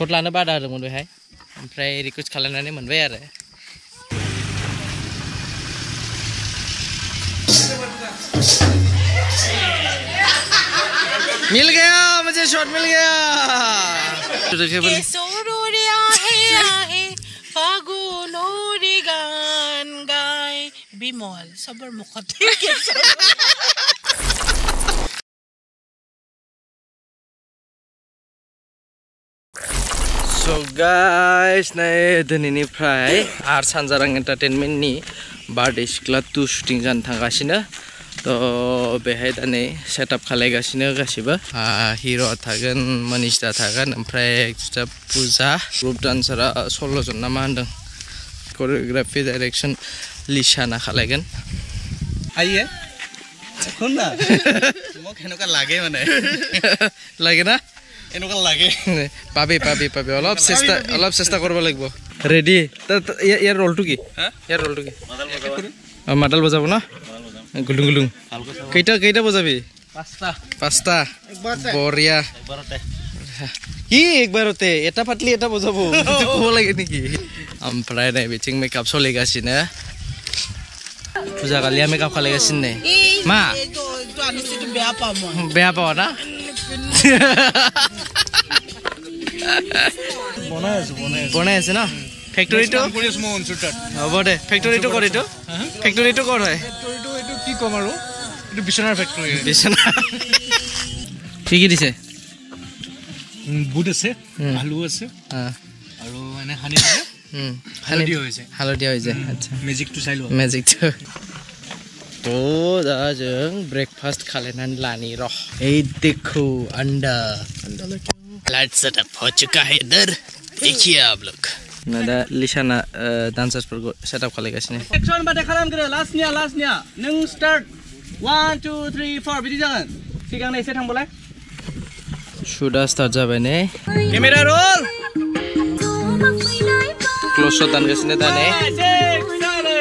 Shut लानो बादा होदोंमोन बेहाय ओमफ्राय रिक्वेस्ट खालामनानै मोनबाय आरो मिल गया मुझे शॉट मिल गया फागुनरी गान गाय बिमल सबर मुखते So guys, nay dininiफ्राय आर सानजारां एन्टारटेनमेन्टनि बार्डे सिख्ला 2 शुटिं जानो थांगासिनो तो बेहाय दा नै सेटआप खालायगासिनो गासिबो हिरो थागोन मनीषदा थागोन ओमफ्राय एक्ट्रेस पूजा ग्रुप डान्सारा 16 जन ना मा होनदों कोरियोग्राफी डाइरेक्शन लिशाना खालायगोन आइए खुनना मो केनका लागे माने लागे ना एनुका लागे पाबे অলপ চেষ্টা কৰিব লাগিব ৰেডি ইয়াৰ ৰলটো কি ইয়াৰ ৰলটো কি মাদল বজাব না গুলুং গুলুং কেইটা বজাবি পাঁচটা বৰিয়া কি একবাৰতে এটা ফাটলি এটা বজাব ক'ব লাগে নেকি ओमफ्राय नै बिथिं मेकआप सोलिगासिनो पूजा कालिया मेकआप खालायगासिनो नै मा बेया पाव ना বনাই আছে না ফ্যাক্টরিটো হ'ব দে ফ্যাক্টরিটো কৰ এইটো ফ্যাক্টৰিটো কৰ হয় ফ্যাক্টৰিটো এইটো কি কম আৰু এইটো বিছনাৰ ফ্যাক্টৰি বিছনা কি দিছে বুট আছে আলু আছে আৰু এনে হানি আছে হালদিয়া হৈছে আচ্ছা মেজিকটো চাই লো মেজিকটো तो दाजों ब्रेकफास्ट खालायनानै लानि र ए देखो अंडा लाइट सेटअप हो चुका है इधर देखिए आप लोग नदा लिशाना डांसर्स पर सेटअप खालायगासिनो एक्शन बादे खालामग्रो लास्टनिया नों स्टार्ट 1 2 3 4 बिदि जागोन सिगांनो एसे थांबलाय शुटआ स्टार्ट जाबाय ने केमेरा रोल क्लोज शट दानगासिनो दा ने 6 7 गो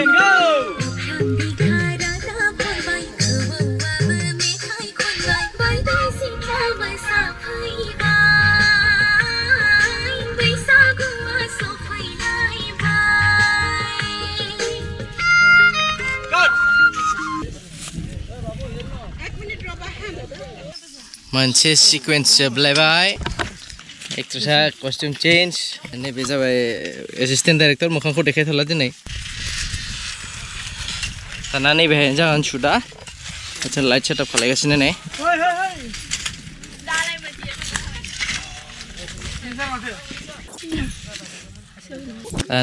मोनसे सिक्वेन्स जोबलायबाय एक्ट्रेसा कस्ट्यूम चेन्ज नैबे जाबाय एसिस्टेन्ट डाइरेक्टर मोखांखौ देखायथ'ला दिनै दाना नैबेहाय जागोन शुटआ आच्छा लाइट सेटआप खालायगासिनो नै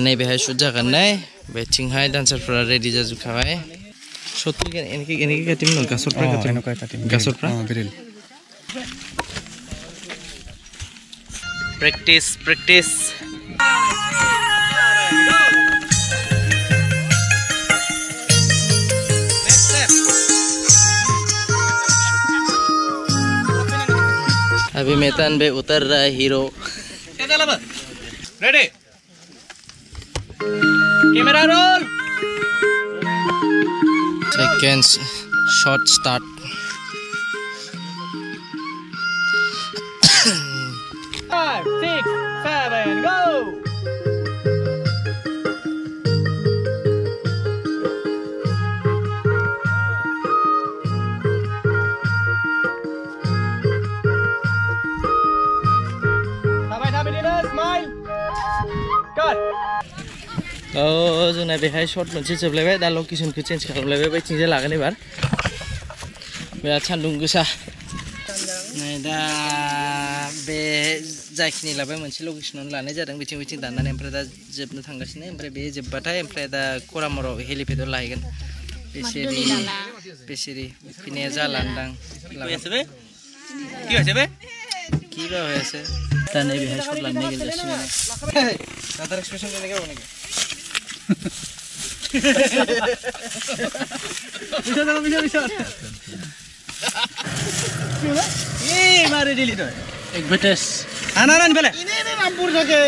नैबेहाय शुट जागोन नै बेथिंहाय डान्सारफोरा रेडि जाजोबखाबाय शटखौ एनेके काटिमोन गासरफ्रा practice अभी मैदान पे उतर रहा है hero ready camera roll second shot start 5 6 7 go smile cut जोंना बेहाय शट मोनसे जोबलायबाय दा लकेसनखौ चेन्ज खालामलायबाय बैथिंजाय लागोन एबार बिराद सान्दुं गोसा नै दा बे जाखिनि लाबाय मोनसे लकेसनावनो लानाय जादों बिथिं दाननानै ओमफ्राय दा जोबनो थांगासिनो ओमफ्राय बे जोबबाथाय ओमफ्राय दा कोरामराव हेलिपेडआव लाहैगोन बेसेरी फिनाया जालांदां কি হৈছে বে কি বা হৈ আছে তা নাই বেহাই শট লাননে গেল যাচ্ছিনা দাদার এক্সপ্রেশন কেনেকে হবে নাকি বিশা এই মারে দিলি তো এক বেটেস আনারান বেলে ইনে রামপুর থেকে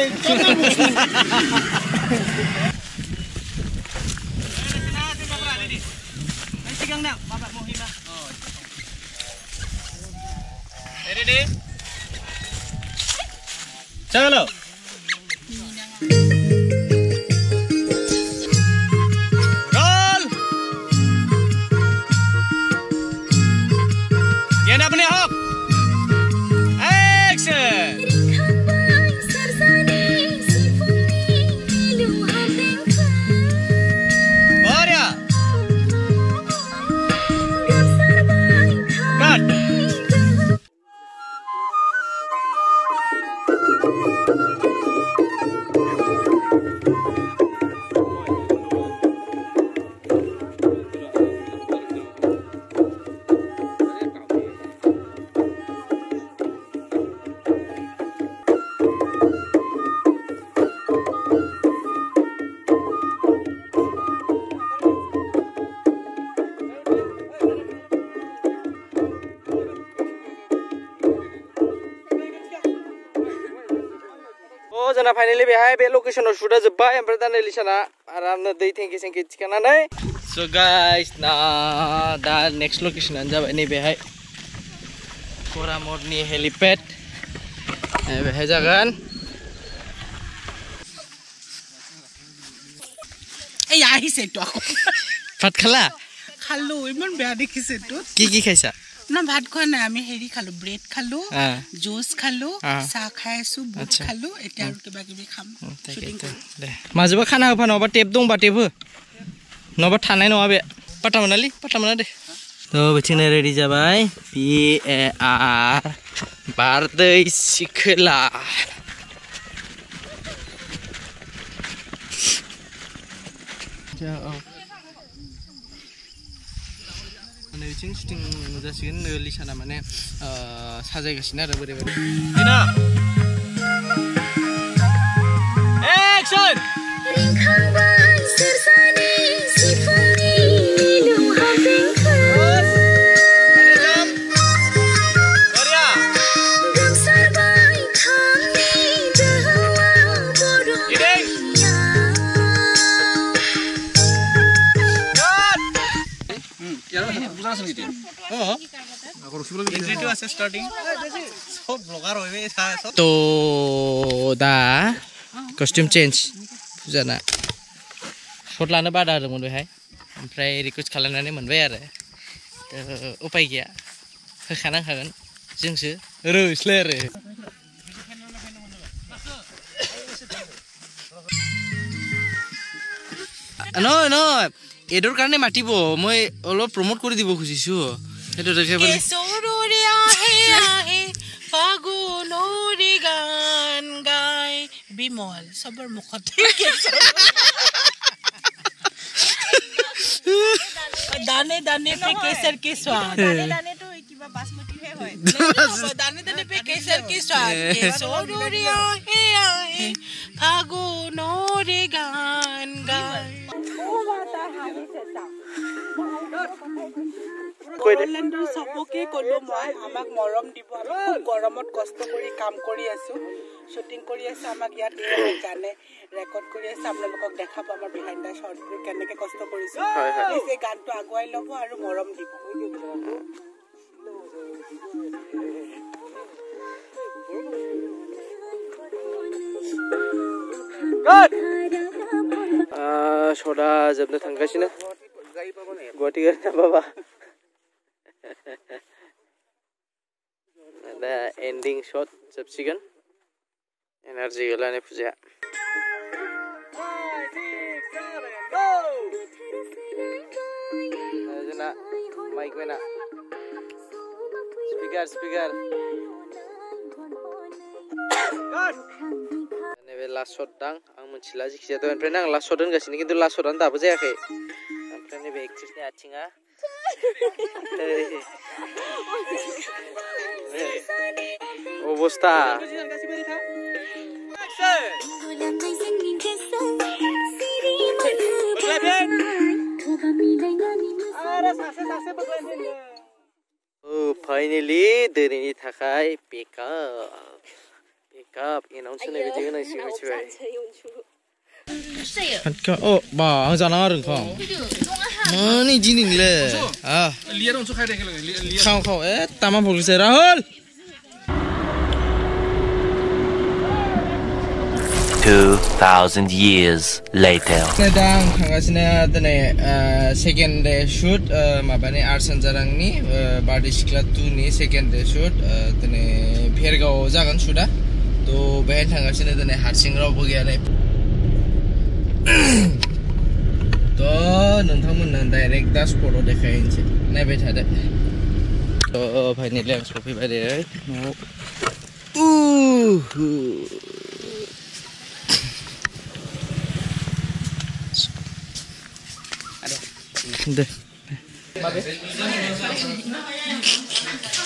Ready? Chalo. जोंना फाइनाली बेहाय बे लकेशनाव शुटा जोब्बाय ओमफ्राय दा नै लिसाना आरामनो दै टेंकि सेंकि थिखांनानै स' गाइस ना दा नेक्स्ट लकेशनानो जाबाय नैबेहाय करामरनि हेलिपेड बेहाय जागोन এই আহিছে তো আকৌ ভাত খালা খালো ইমান বেয়া দেখিছে তো কি খাইছা না ভাত খোৱা নাই আমি হেৰি খালো ব্ৰেড খালো জুস খালো চাহ খাইছো বুট খালো এতিয়া আৰু কিবা কিবি খাম শুটিং দে মাজবা খানা होफा नङाबा टेप दंबा टेप हो नङाबा थानाय नङा बे पाटा मोना दे तो बिथिंनो रेडि जाबाय PAR बारदै सिखोला नैथिं शुटिं जासिगोन लिसाना माने साजायगासिनो आरो बोरै बोरै दिना एक्शन तो दा कस्ट्यूम चेंज फुजाना शट लानो बादा होदोंमोन बेहाय ओमफ्राय रिक्वेस्ट खालामनानै मोनबाय आरो उपाय गैया होखानांखागोन जोंसो रोस्लै आरो নহয় এডৰ কাৰণে মাতিব মই অলপ প্ৰমোট কৰি দিব খুজিছো সেইটো দেখাবলে কেশৰৰিয়া হে আহে ফাগুনৰি গান গায় বিমল সবৰ মুখত दाने दाने पे केसर की स्वाद दाने दाने तो किबा बासमती है होय दाने दाने पे केसर की स्वाद केसरिया हे आए फागुनरे गान गाय কইলেণ্ডৰ সবকে কলো মই আমাক মৰম দিব আমি খুব গৰমত কষ্ট কৰি কাম কৰি আছো শুটিং কৰি আছো আমাক ইয়াত জানে ৰেকৰ্ড কৰি আছে আপোনালোকক দেখাব আমাৰ বিহাইণ্ড দ্য শটবোৰ কেনেকৈ কষ্ট কৰিছো এই গানটো আগুৱাই ল'ব আৰু মৰম দিব शटा जोबनो थांगासिनो गुवाहाटी गारि बाबा दा एन्डिं शट जोबसिगोन एनार्जि गैलाने फुजाया जोंना माइक मैना स्पिकार नैबे लास्ट शट दां आं मिथिला जिखिजाया दहायनिफ्रायनो आं लास्ट शट होनगासिनो खिन्थु लास्ट शटआनो दाबो जायाखै ओमफ्राय नैबे एक्ट्रेसनि आथिङा अबस्था फाइनाली दिनैनि थाखाय पिकआप एनाउन्स होनाय बायदि होनांसिगोन मिथिबाय अ बा आं जानाङा आरो ओंखाम माने इदि नोंलाय खाव ए तामा भगलसै राहुल 2000 years later दा आं थांगासिनो दिनै सेकेन्ड डे शुट माबानि आर्ट सानजारांनि बारदै सिख्ला 2 नि सेकेन्ड डे शुट दिनै भेरगावआव जागोन शुटआ तो बेहाय थांगासिनो दिनै हारसिं रावबो गैया नै तो नोंथांमोननो डाइरेक्ट दा स्पटआव देखायनोसै नायबाय थादो तो फाइनाली आं सफैबाय दे न'आव दे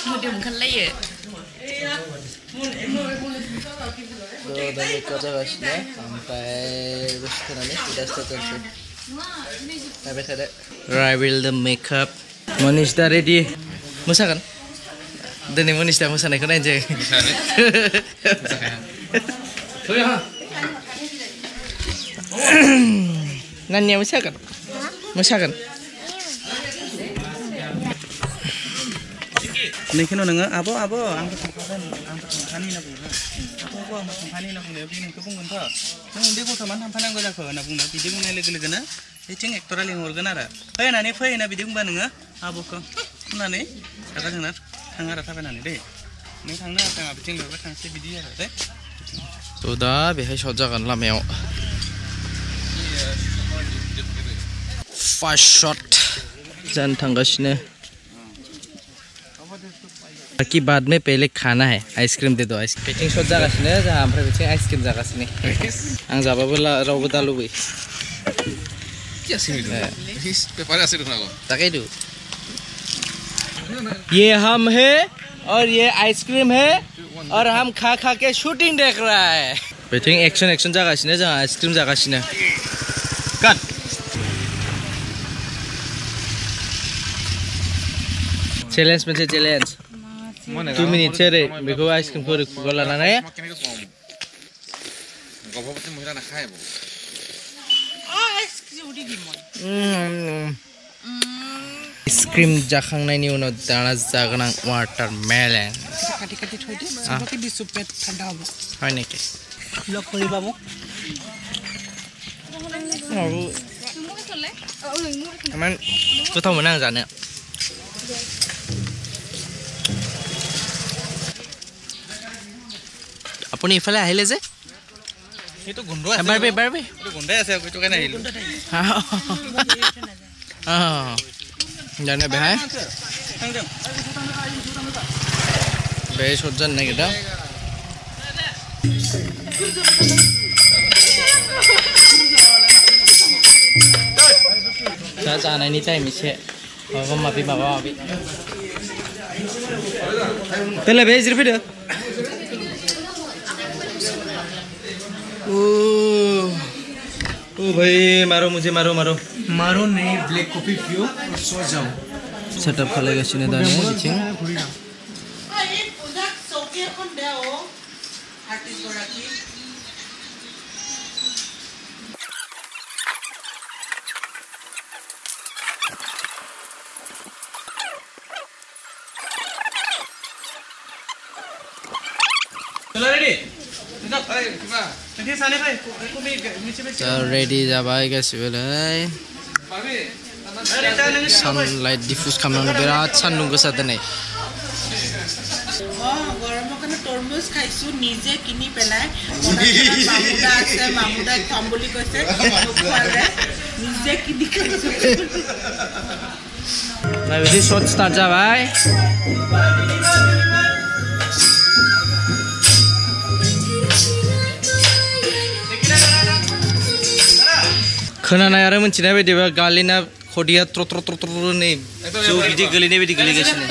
मोदोम ओंखारलायो दा मेकआप जागासिनो ओमफ्राय दसे थानानै सुदा स्टार्ट जानोसै नायबाय थादो राइभेल द मेकआप मनिष दा रेडि मोसागोन दिनै मनिष दा मोसानायखौ नायनोसै Nanya mosakan? Mosakan? Niki nong abo ang tangkani na bunga. Abo ang tangkani na bunga bini ko bunga ta. Nong deko saman tangkana go jakho na bunga bidi bunga lege na. Eching ektora ling organ ara. Fai na bidi bunga nonga abo ko. Na ne kata jana thangara thabe na ne de. Ni thangna tang abiting lebe thangse bidi ara de. To da behai sojagan lameo. First shot जान थंगासिनो बाकी बाद में पहले खाना है ice cream दे दो ice cream पेचिंग shot जागासिनो जा ओमफ्राय बिथिं आइसक्रीम जागासिनो आं जाबाबो रावबो दा लुबै ताकेदु ये हम है और ये आइसक्रीम है और हम खा के शूटिंग देख रहा है बिथिं एक्शन जागासिनो जा आइसक्रीम जागासिनो cut challenge macam challenge 2 minutes cere beko ice cream kore kuala na ya ice cream jakhang nai ni uno dana jaganang watermelon kati thoi de sabaki disu pet thanda hobo hoy neki log koriba mo aman kothau monang jane আপুনি ইফালে আহিলে যে এটো গন্ড আছে বাৰবে এটো গন্ডাই আছে কইটো কেনে আহিলো জানে ভাই বে সজ্জন নাই এটা 자 जानायनि टाइम एसे माबा माबि तेले बे जिर फैदो ओ भाई मारो मुझे मारो नहीं ब्लैक कॉफी पियो और सो जाओ सेटअप खालायगासिनो दानो बिथिं चलो रेडी ready जाबाय गासिबोलाय सानलाइट डिफ्यूज खालामनो बिराद सान्दुं गोसा दिनै गरমৰ কাৰণে তৰমুজ খাইছো নিজে কিনি পেলাই মামুদা খাম বুলি কৈছে নিজে কিনি খাইছো না বেছি শট স্টার্ট जाबाय खोनानाय आरो मोनथिनाय बायदिबा गालिना खदिया ट्र नै जौ बिदि गोलैनाय बायदि गोलैगासिनो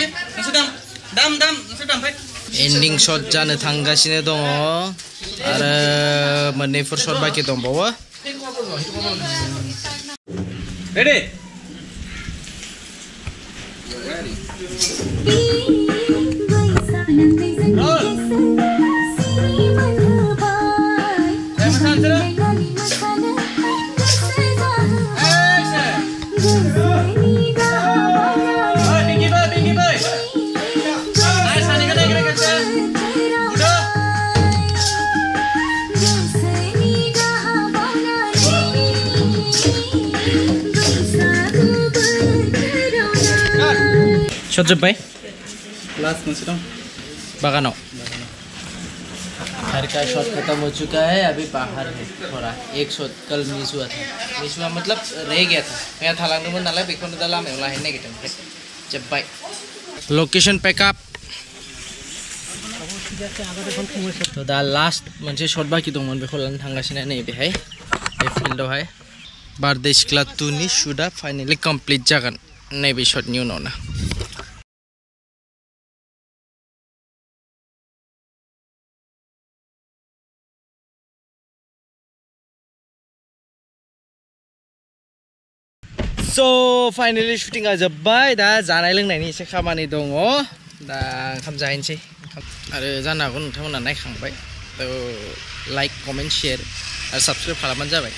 एन्डिं शट जानो थांगासिनो दङ आरो मोननैफोर शट बाकी दंबावो रेडी शॉट जब भाई लास्ट में से बगानो घर का शॉट खत्म हो चुका है अभी बाहर है थोड़ा एक शॉट कल मिस हुआ मतलब रह गया था मैं थालांदोंमोन नालाय बेखौनो दा लामायाव लाहैनो नागिरदों जब भाई लोकेशन पैकअप तो दा लास्ट मोनसे शॉट बाकी दंमोन बेखौ लानो थांगासिनो नै बेहाय बे फिल्डआवहाय बारदै सिख्ला 2 नि शुटआ फाइनाली कमप्लीट जागोन नैबे शटनि उनावनो So finally shooting जोब्बाय दा जानाय लोंनायनि एसे खामानि दङ दा ओंखाम जाहैनोसै आरो जानो हागौ नोंथांमोना नायखांबाय लाइक कमेन्ट शेयार आरो साबस्क्राइब खालामबानो जाबाय